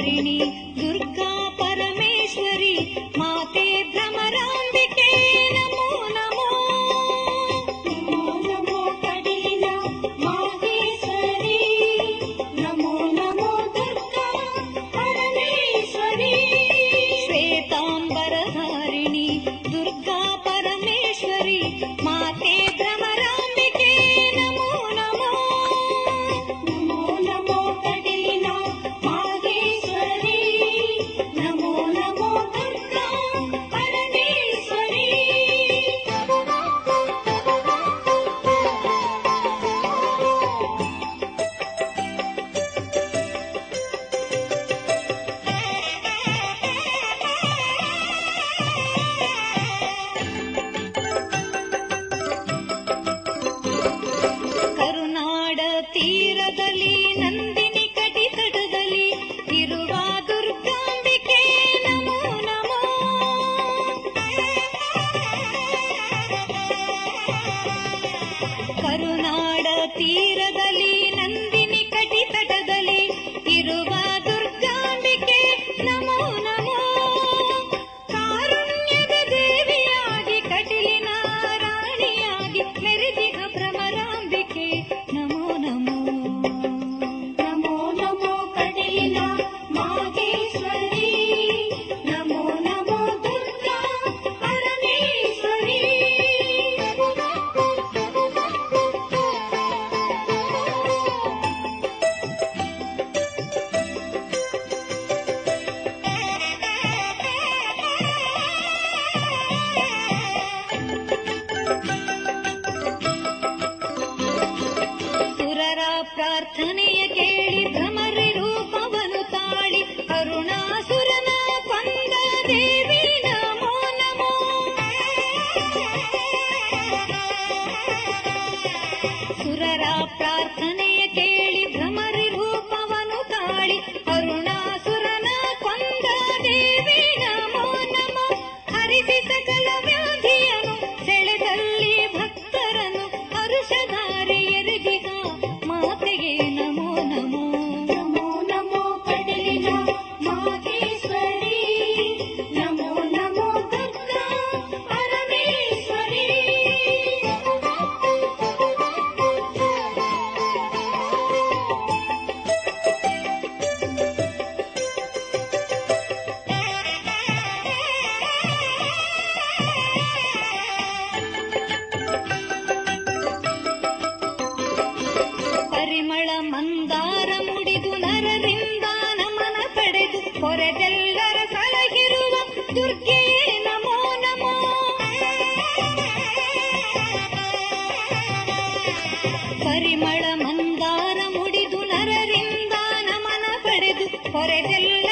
ಬರಧಾರಿಣಿ ದುರ್ಗಾ ಪರಮೇಶ್ವರಿ ಮಾತೆ ಭ್ರಮರಾಂಬಿಕೆ ನಮೋ ನಮೋ. ನಮೋ ನಮೋ ಕಡಿಲ ಮಾಹೇಶ್ವರಿ ನಮೋ ನಮೋ ದುರ್ಗಾ ಪರಮೇಶ್ವರಿ. ಶ್ವೇತಾಂಬರಧಾರಿಣಿ ದುರ್ಗಾ ಪರಮೇಶ್ವರಿ ಮಾತೆ ಭ್ರಮರಾಂಬಿಕೆ ನಮೋ ನಮೋ. ನಮೋ ನಮೋ ಕಡಿಲ ಮಾಹೇಶ್ವರಿ ನಮೋ ನಮೋ ದುರ್ಗಾ ಪರಮೇಶ್ವರಿ. ಕರುನಾಡ ತೀರದಲ್ಲಿ ನಂದಿನಿ ಕಟಿತಟದಲ್ಲಿ ಇರುವ ದುರ್ಗಾಂಬಿಕೆ ನಮೋ ನಮೋ. ಕರುನಾಡ ತೀರದಲ್ಲಿ ನಂದಿನಿ ಕಟಿತಟದಲ್ಲಿ ಇರುವ ದುರ್ಗಾಂಬಿಕೆ ನಮೋ ನಮೋ. ಕಾರುಣ್ಯದ ದೇವಿಯಾಗಿ ಕಟಿಲಿನ ರಾಣಿಯಾಗಿ ಮೆರೆದಿಹ ಭ್ರಮರಾಂಬಿಕೆ ನಮೋ ನಮೋ. ನಮೋ ನಮೋ ಕಡಿಲ ಮಾಹೇಶ್ವರಿ ನಮೋ ನಮೋ ದುರ್ಗಾ ಪರಮೇಶ್ವರಿ. ಸುರರ ಪ್ರಾರ್ಥನೆಯ ಕೇಳಿ ಭ್ರಮರಿ ರೂಪವನು ತಾಳಿ ಅರುಣಾಸುರನ ಕೊಂದ ದೇವಿ ನಮೋ ನಮೋ. ಸುರರ ಪ್ರಾರ್ಥನೆಯ ಕೇಳಿ ಭ್ರಮರಿ ರೂಪವನು ತಾಳಿ ಅರುಣಾಸುರನ ಕೊಂದ ದೇವಿ ನಮೋ ನಮೋ. ಹರಿಸಿ ಸಕಲ ವ್ಯಾಧಿಯನು ಸೆಳೆದಲ್ಲಿ ಭಕ್ತರನು ಹರುಷಧಾರೆ ಎರಗಿದ ಮಾತೆಗೆ ನಮೋ ನಮೋ. ನಮೋ ನಮೋ ಕಡಿಲ ಮಾಹೇಶ್ವರಿ ನಮೋ ನಮೋ ದುರ್ಗಾ ಪರಮೇಶ್ವರಿ. ಪರಿಮಳ ಮಂದಾರ ಮುಡಿದು ನರರಿಂದ ನಮನ ಪಡೆದು ಹೊರೆದೆಲ್ಲರ ಸಲಹಿರುವ ದುರ್ಗೆಯೇ ನಮೋ ನಮೋ. ಪರಿಮಳ ಮಂದಾರ ಮುಡಿದು ನರರಿಂದ ನಮನ ಪಡೆದು ಹೊರೆದೆಲ್ಲ